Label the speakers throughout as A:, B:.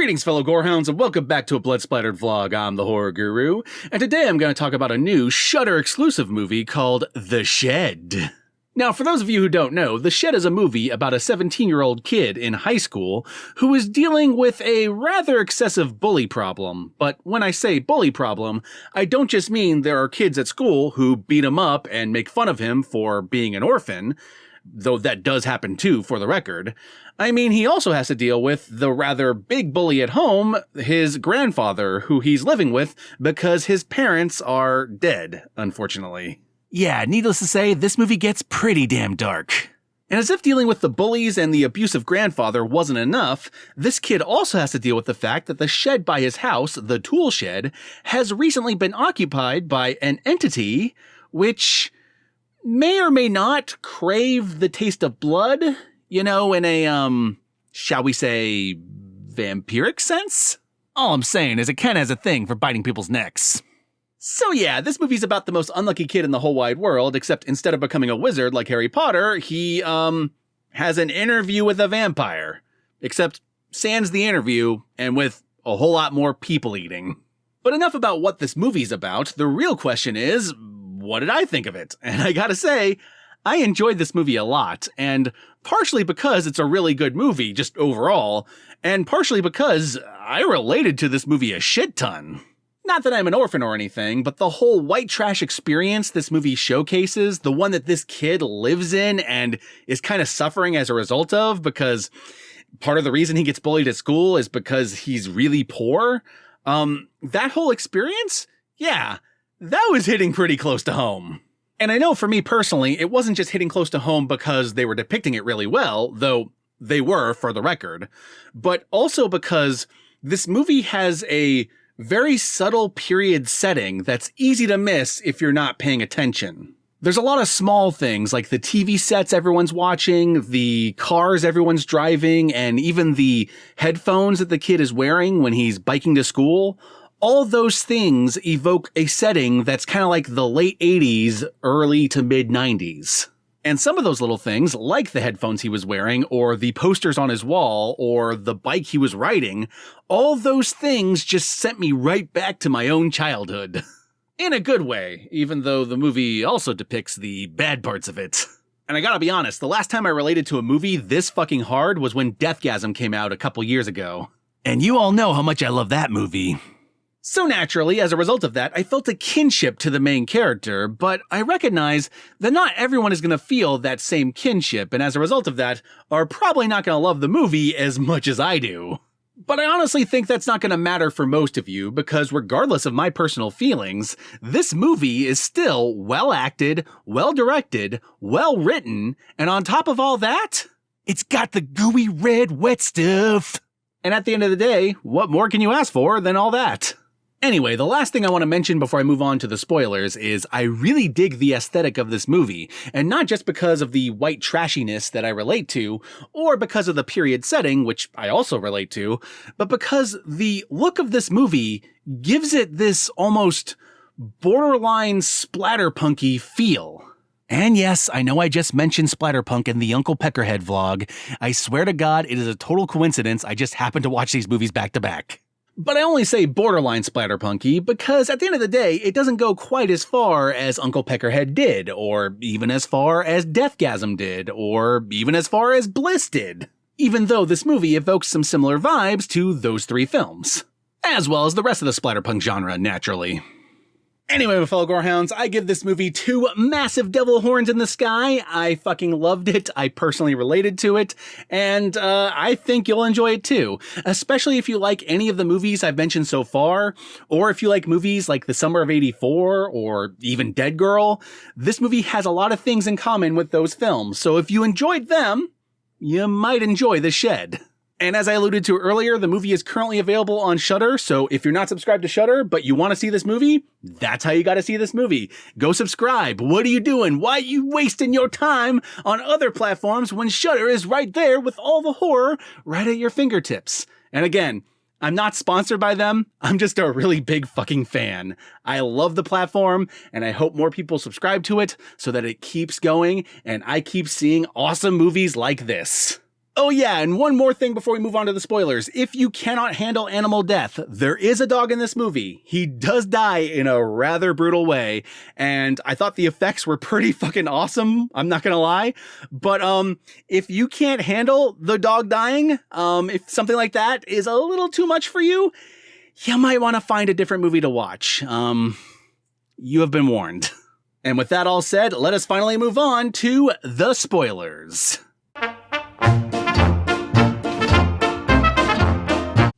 A: Greetings, fellow gorehounds, and welcome back to a Blood Splattered vlog. I'm the Horror Guru, and today I'm going to talk about a new Shudder exclusive movie called The Shed. Now, for those of you who don't know, The Shed is a movie about a 17-year-old kid in high school who is dealing with a rather excessive bully problem. But when I say bully problem, I don't just mean there are kids at school who beat him up and make fun of him for being an orphan, though that does happen too, for the record. I mean, he also has to deal with the rather big bully at home, his grandfather, who he's living with because his parents are dead, unfortunately. Yeah, needless to say, this movie gets pretty damn dark. And as if dealing with the bullies and the abusive grandfather wasn't enough, this kid also has to deal with the fact that the shed by his house, the tool shed, has recently been occupied by an entity which may or may not crave the taste of blood, you know, in a, shall we say, vampiric sense? All I'm saying is it kinda has a thing for biting people's necks. So yeah, this movie's about the most unlucky kid in the whole wide world, except instead of becoming a wizard like Harry Potter, he, has an interview with a vampire. Except sans the interview, and with a whole lot more people eating. But enough about what this movie's about. The real question is, what did I think of it? And I gotta say, I enjoyed this movie a lot, and partially because it's a really good movie, just overall, and partially because I related to this movie a shit ton. Not that I'm an orphan or anything, but the whole white trash experience this movie showcases, the one that this kid lives in and is kind of suffering as a result of, because part of the reason he gets bullied at school is because he's really poor. That whole experience, yeah, that was hitting pretty close to home. And I know for me personally, it wasn't just hitting close to home because they were depicting it really well, though they were, for the record, but also because this movie has a very subtle period setting that's easy to miss if you're not paying attention. There's a lot of small things like the TV sets everyone's watching, the cars everyone's driving, and even the headphones that the kid is wearing when he's biking to school. All those things evoke a setting that's kind of like the late 80s, early to mid 90s. And some of those little things, like the headphones he was wearing, or the posters on his wall, or the bike he was riding, all those things just sent me right back to my own childhood. In a good way, even though the movie also depicts the bad parts of it. And I gotta be honest, the last time I related to a movie this fucking hard was when Deathgasm came out a couple years ago. And you all know how much I love that movie. So naturally, as a result of that, I felt a kinship to the main character, but I recognize that not everyone is going to feel that same kinship, and as a result of that, are probably not going to love the movie as much as I do. But I honestly think that's not going to matter for most of you, because regardless of my personal feelings, this movie is still well acted, well directed, well written, and on top of all that, it's got the gooey red wet stuff. And at the end of the day, what more can you ask for than all that? Anyway, the last thing I want to mention before I move on to the spoilers is I really dig the aesthetic of this movie, and not just because of the white trashiness that I relate to, or because of the period setting, which I also relate to, but because the look of this movie gives it this almost borderline splatterpunky feel. And yes, I know I just mentioned Splatterpunk in the Uncle Peckerhead vlog. I swear to God, it is a total coincidence I just happened to watch these movies back to back. But I only say borderline splatterpunky because at the end of the day, it doesn't go quite as far as Uncle Peckerhead did, or even as far as Deathgasm did, or even as far as Bliss did. Even though this movie evokes some similar vibes to those three films. As well as the rest of the splatterpunk genre, naturally. Anyway, my fellow gorehounds, I give this movie 2 massive devil horns in the sky. I fucking loved it. I personally related to it. And I think you'll enjoy it too. Especially if you like any of the movies I've mentioned so far. Or if you like movies like The Summer of '84 or even Dead Girl. This movie has a lot of things in common with those films. So if you enjoyed them, you might enjoy The Shed. And as I alluded to earlier, the movie is currently available on Shudder, so if you're not subscribed to Shudder, but you want to see this movie, that's how you gotta see this movie. Go subscribe. What are you doing? Why are you wasting your time on other platforms when Shudder is right there with all the horror right at your fingertips? And again, I'm not sponsored by them. I'm just a really big fucking fan. I love the platform, and I hope more people subscribe to it so that it keeps going and I keep seeing awesome movies like this. Oh yeah, and one more thing before we move on to the spoilers. If you cannot handle animal death, there is a dog in this movie. He does die in a rather brutal way, and I thought the effects were pretty fucking awesome, I'm not gonna lie. But if you can't handle the dog dying, if something like that is a little too much for you, you might want to find a different movie to watch. You have been warned. And with that all said, let us finally move on to the spoilers.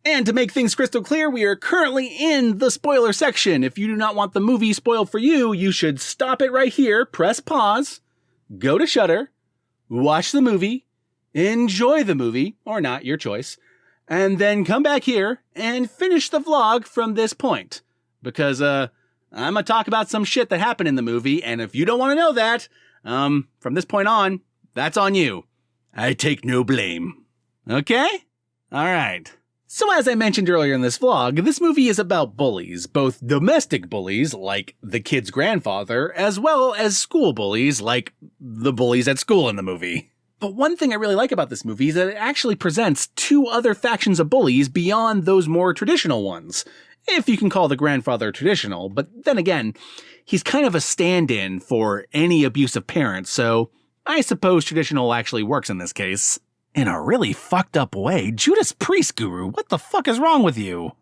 A: And to make things crystal clear, we are currently in the spoiler section. If you do not want the movie spoiled for you, you should stop it right here, press pause, go to Shudder, watch the movie, enjoy the movie, or not, your choice, and then come back here and finish the vlog from this point. Because, I'm gonna talk about some shit that happened in the movie, and if you don't want to know that, from this point on, that's on you. I take no blame. Okay? Alright. So as I mentioned earlier in this vlog, this movie is about bullies, both domestic bullies, like the kid's grandfather, as well as school bullies, like the bullies at school in the movie. But one thing I really like about this movie is that it actually presents two other factions of bullies beyond those more traditional ones. If you can call the grandfather traditional, but then again, he's kind of a stand-in for any abusive parent, so I suppose traditional actually works in this case. In a really fucked up way, Judas Priest Guru, what the fuck is wrong with you?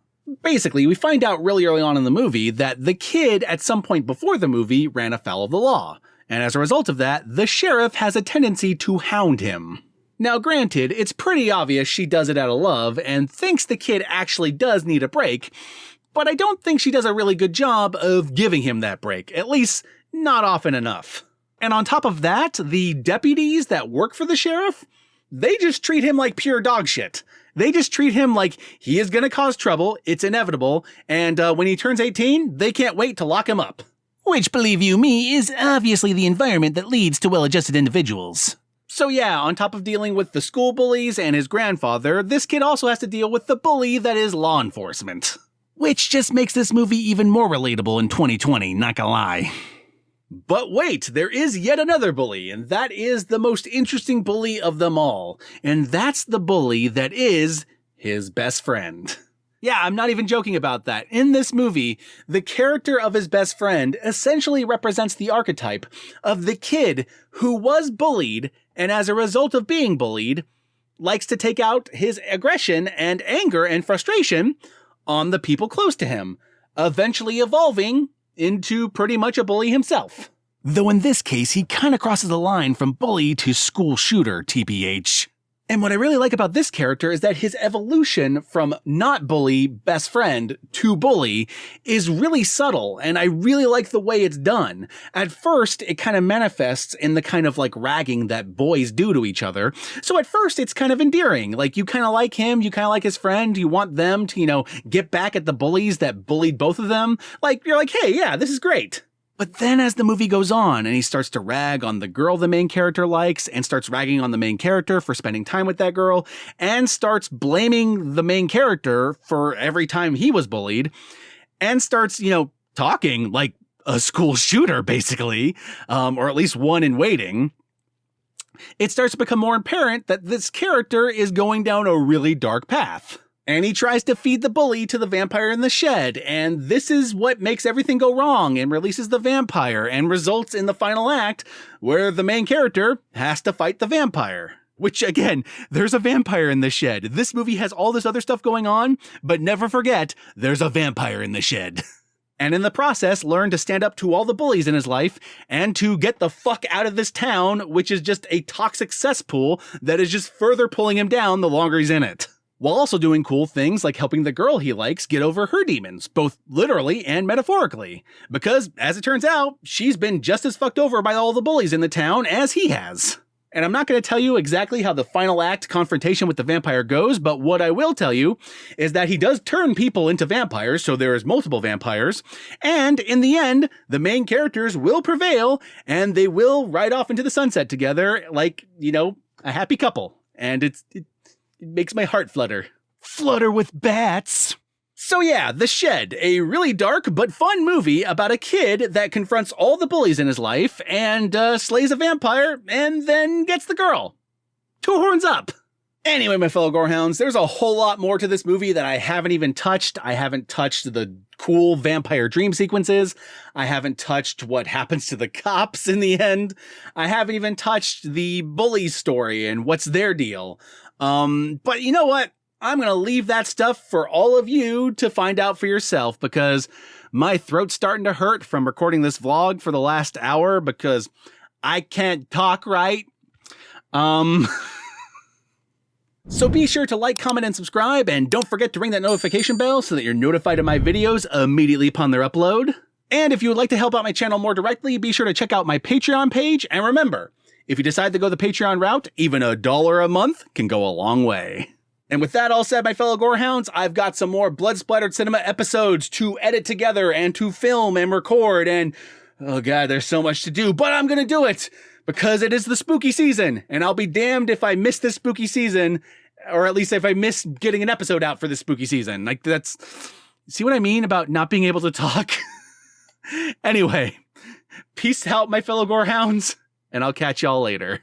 A: Basically, we find out really early on in the movie that the kid at some point before the movie ran afoul of the law, and as a result of that, the sheriff has a tendency to hound him. Now granted, it's pretty obvious she does it out of love and thinks the kid actually does need a break, but I don't think she does a really good job of giving him that break, at least not often enough. And on top of that, the deputies that work for the sheriff, they just treat him like pure dog shit. They just treat him like he is going to cause trouble, it's inevitable, and when he turns 18, they can't wait to lock him up. Which, believe you me, is obviously the environment that leads to well-adjusted individuals. So yeah, on top of dealing with the school bullies and his grandfather, this kid also has to deal with the bully that is law enforcement. Which just makes this movie even more relatable in 2020, not gonna lie. But wait, there is yet another bully, and that is the most interesting bully of them all. And that's the bully that is his best friend. Yeah, I'm not even joking about that. In this movie, the character of his best friend essentially represents the archetype of the kid who was bullied, and as a result of being bullied, likes to take out his aggression and anger and frustration on the people close to him, eventually evolving into pretty much a bully himself. Though in this case, he kind of crosses the line from bully to school shooter, TBH. And what I really like about this character is that his evolution from not bully, best friend, to bully is really subtle, and I really like the way it's done. At first, it kind of manifests in the kind of like ragging that boys do to each other. So at first, it's kind of endearing. Like, you kind of like him, you kind of like his friend, you want them to, get back at the bullies that bullied both of them. Like, you're like, hey, yeah, this is great. But then as the movie goes on and he starts to rag on the girl the main character likes and starts ragging on the main character for spending time with that girl and starts blaming the main character for every time he was bullied and starts, talking like a school shooter, basically, or at least one in waiting, it starts to become more apparent that this character is going down a really dark path. And he tries to feed the bully to the vampire in the shed, and this is what makes everything go wrong and releases the vampire and results in the final act where the main character has to fight the vampire. Which, again, there's a vampire in the shed. This movie has all this other stuff going on, but never forget, there's a vampire in the shed. And in the process, learn to stand up to all the bullies in his life and to get the fuck out of this town, which is just a toxic cesspool that is just further pulling him down the longer he's in it. While also doing cool things like helping the girl he likes get over her demons, both literally and metaphorically. Because, as it turns out, she's been just as fucked over by all the bullies in the town as he has. And I'm not going to tell you exactly how the final act confrontation with the vampire goes, but what I will tell you is that he does turn people into vampires, so there is multiple vampires, and in the end, the main characters will prevail, and they will ride off into the sunset together like, a happy couple. And it makes my heart flutter. Flutter with bats. So yeah, The Shed, a really dark but fun movie about a kid that confronts all the bullies in his life and slays a vampire and then gets the girl. 2 horns up. Anyway, my fellow Gorehounds, there's a whole lot more to this movie that I haven't even touched. I haven't touched the cool vampire dream sequences. I haven't touched what happens to the cops in the end. I haven't even touched the bully story and what's their deal. But you know what? I'm going to leave that stuff for all of you to find out for yourself, because my throat's starting to hurt from recording this vlog for the last hour because I can't talk right. So be sure to like, comment, and subscribe, and don't forget to ring that notification bell so that you're notified of my videos immediately upon their upload. And if you would like to help out my channel more directly, be sure to check out my Patreon page, and remember, if you decide to go the Patreon route, even $1 a month can go a long way. And with that all said, my fellow Gorehounds, I've got some more Blood Splattered Cinema episodes to edit together and to film and record, and oh god, there's so much to do, but I'm gonna do it! Because it is the spooky season, and I'll be damned if I miss this spooky season, or at least if I miss getting an episode out for this spooky season. Like, that's... See what I mean about not being able to talk? Anyway, peace out, my fellow Gorehounds, and I'll catch y'all later.